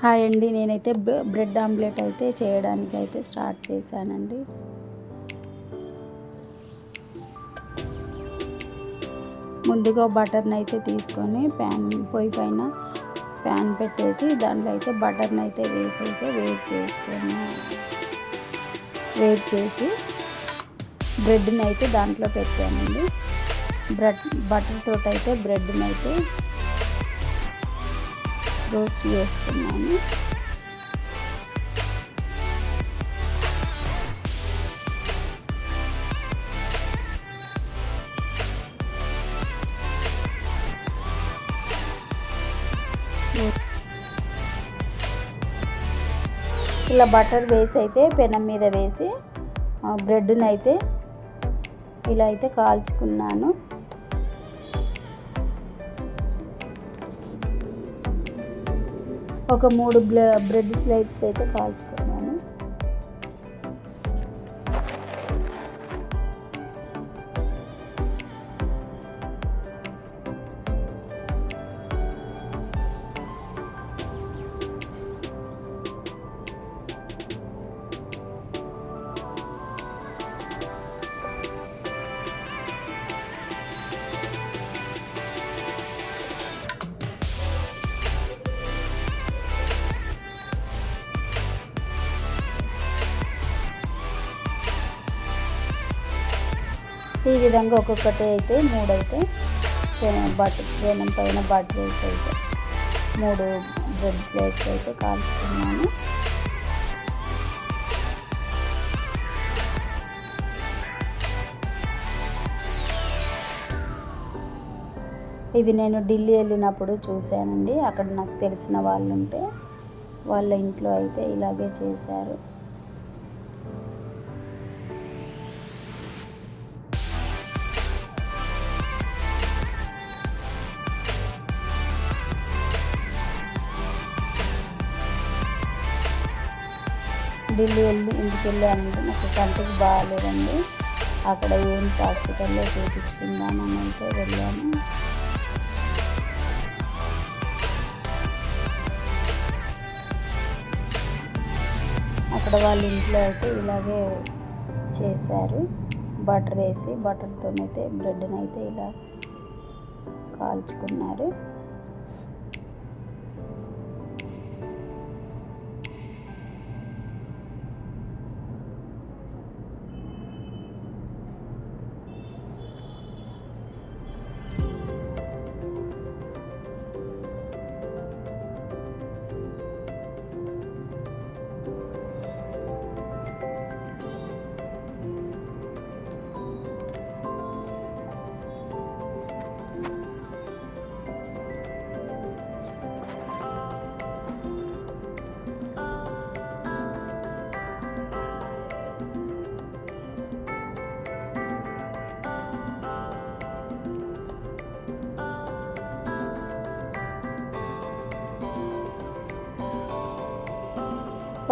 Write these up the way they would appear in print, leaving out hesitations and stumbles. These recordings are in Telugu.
హాయ్ అండి, నేనైతే బ్రెడ్ ఆమ్లెట్ అయితే చేయడానికి అయితే స్టార్ట్ చేశానండి. ముందుగా బటర్ని అయితే తీసుకొని పొయ్యి పైన ప్యాన్ పెట్టేసి దాంట్లో అయితే బటర్ని అయితే వేసి అయితే వేడి చేసి బ్రెడ్ని అయితే దాంట్లో పెట్టానండి. బటర్ తోటి అయితే బ్రెడ్ని అయితే రోస్ట్ చేస్తున్నాను. ఇలా బటర్ వేసి అయితే పెనం మీద వేసి బ్రెడ్ని అయితే ఇలా అయితే కాల్చుకున్నాను. ఒక 3 బ్రెడ్ స్లైడ్స్ అయితే కాల్చుకున్నాను. ఈ విధంగా ఒక్కొక్కటి అయితే 3 అయితే పెనం పైన బటర్ వేసి అయితే 3 బ్రెడ్ స్లైడ్స్ అయితే కాల్చుకున్నాను. ఇది నేను ఢిల్లీ వెళ్ళినప్పుడు చూశానండి. అక్కడ నాకు తెలిసిన వాళ్ళు ఉంటే వాళ్ళ ఇంట్లో అయితే ఇలాగే చేశారు. ఢిల్లీ ఇంటికి వెళ్ళానంటే నాకు కంటికి బాగాలేదండి. అక్కడ ఎయిమ్స్ హాస్పిటల్లో చూపించుకుందామని అయితే వెళ్ళాను. అక్కడ వాళ్ళ ఇంట్లో అయితే ఇలాగే చేశారు. బటర్ వేసి బటర్తోనైతే బ్రెడ్ని అయితే ఇలా కాల్చుకున్నారు.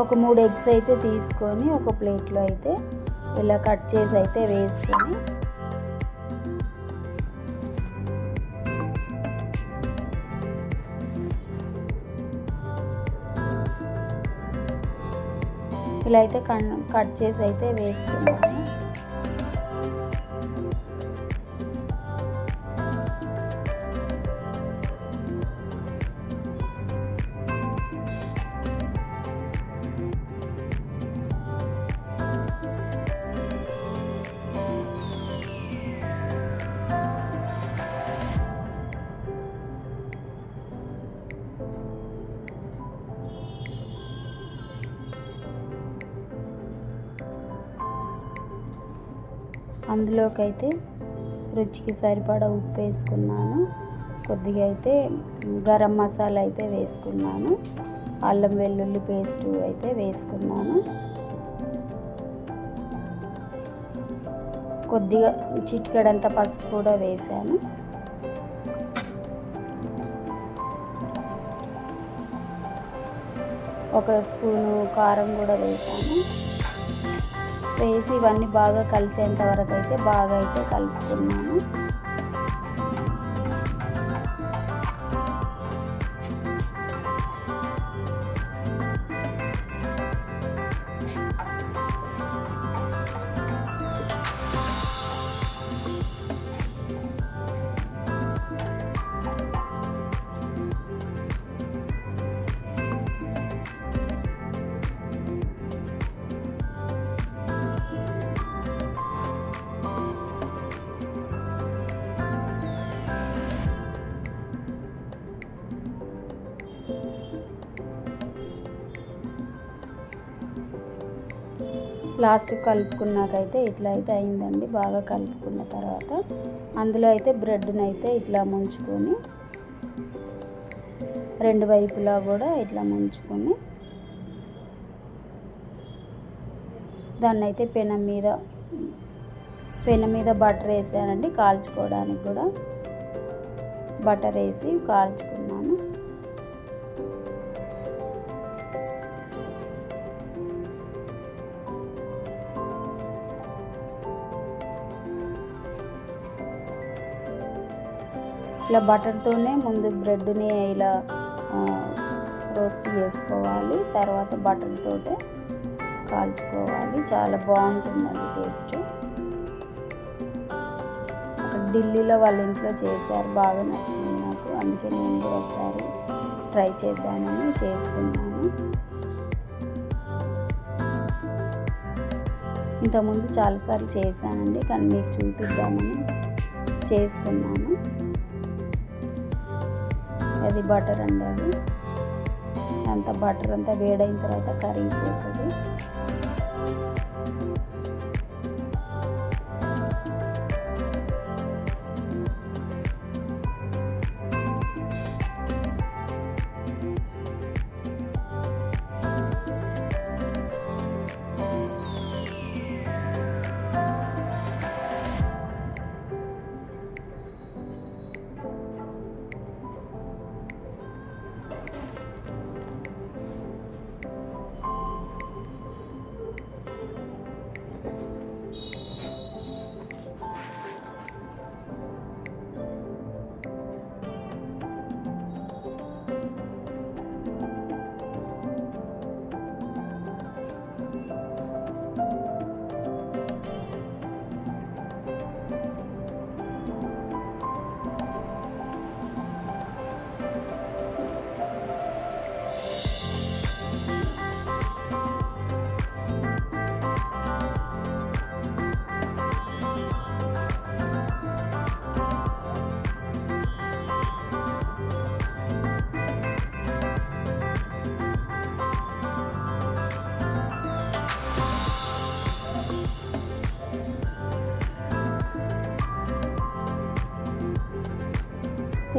ఒక 3 ఎగ్స్ అయితే తీసుకొని ఒక ప్లేట్లో అయితే ఇలా కట్ చేసి అయితే వేసుకొని ఇలా అయితే కట్ చేసి అయితే వేసుకున్నాను. అందులోకి అయితే రుచికి సరిపడా ఉప్పు వేసుకున్నాను. కొద్దిగా అయితే గరం మసాలా అయితే వేసుకున్నాను. అల్లం వెల్లుల్లి పేస్ట్ అయితే వేసుకున్నాను. కొద్దిగా చిటికెడంత పసుపు కూడా వేసాను. ఒక స్పూను కారం కూడా వేసాను. వేసి ఇవన్నీ బాగా కలిసేంత వరకు అయితే బాగా అయితే కలుపుకున్నాను. లాస్ట్ కలుపుకున్నాకైతే ఇట్లా అయితే అయిందండి. బాగా కలుపుకున్న తర్వాత అందులో అయితే బ్రెడ్ని అయితే ఇట్లా ముంచుకొని రెండు వైపులా కూడా ఇట్లా ముంచుకొని దాన్ని అయితే పెనం మీద బటర్ వేసానండి. కాల్చుకోవడానికి కూడా బటర్ వేసి కాల్చుకున్నాను. ఇట్లా బటర్తోనే ముందు బ్రెడ్ని ఇలా రోస్ట్ చేసుకోవాలి, తర్వాత బటర్తో కాల్చుకోవాలి. చాలా బాగుంటుందండి టేస్ట్. అక్కడ ఢిల్లీలో వాళ్ళ ఇంట్లో చేశారు, బాగా నచ్చింది నాకు. అందుకే నేను కూడా ఒకసారి ట్రై చేద్దామని చేస్తున్నాను. ఇంతకుముందు చాలాసార్లు చేశానండి, కానీ మీకు చూపిద్దామని చేస్తున్నాను. అది బటర్ అండి. అది అంత బటర్ అంతా వేడైన తర్వాత కరిగిపోతుంది.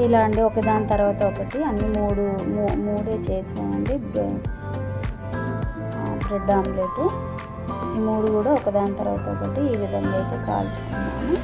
ఇలా అండి, ఒకదాని తర్వాత ఒకటి అన్ని మూడే చేసానండి. బ్రెడ్ ఆమ్లెట్ ఈ మూడు కూడా ఒకదాని తర్వాత ఒకటి ఈ విధంగా అయితే కాల్చుకున్నాను.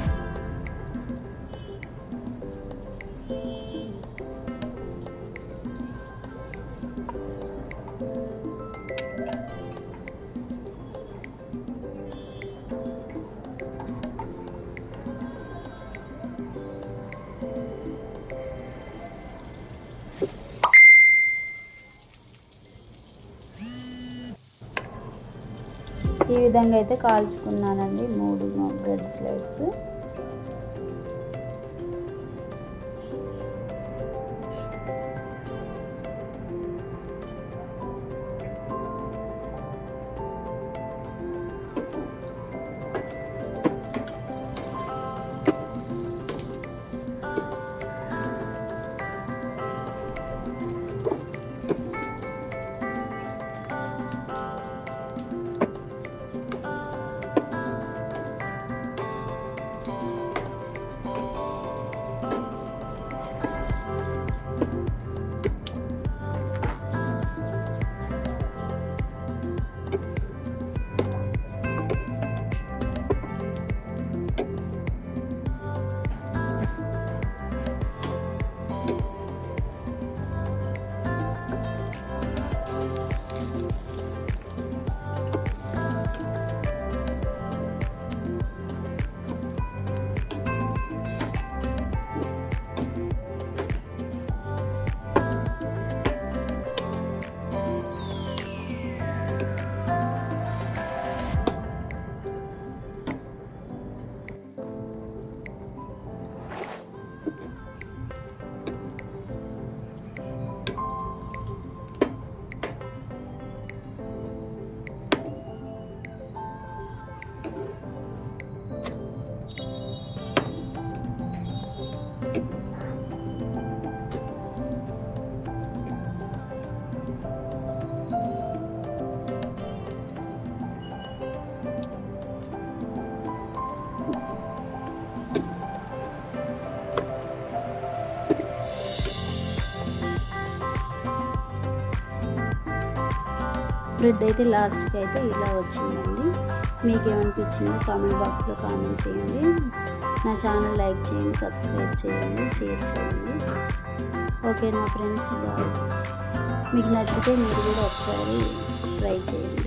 ఈ విధంగా అయితే కాల్చుకున్నానండి 3 బ్రెడ్ స్లైడ్స్. బ్రెడ్ అయితే లాస్ట్కి అయితే ఇలా వచ్చిందండి. మీకు ఏమనిపించిందో కామెంట్ బాక్స్లో కామెంట్ చేయండి. నా ఛానల్ లైక్ చేయండి, సబ్స్క్రైబ్ చేయండి, షేర్ చేయండి. ఓకే నా ఫ్రెండ్స్, బాయ్. మీకు నచ్చితే మీరు కూడా ఒకసారి ట్రై చేయండి.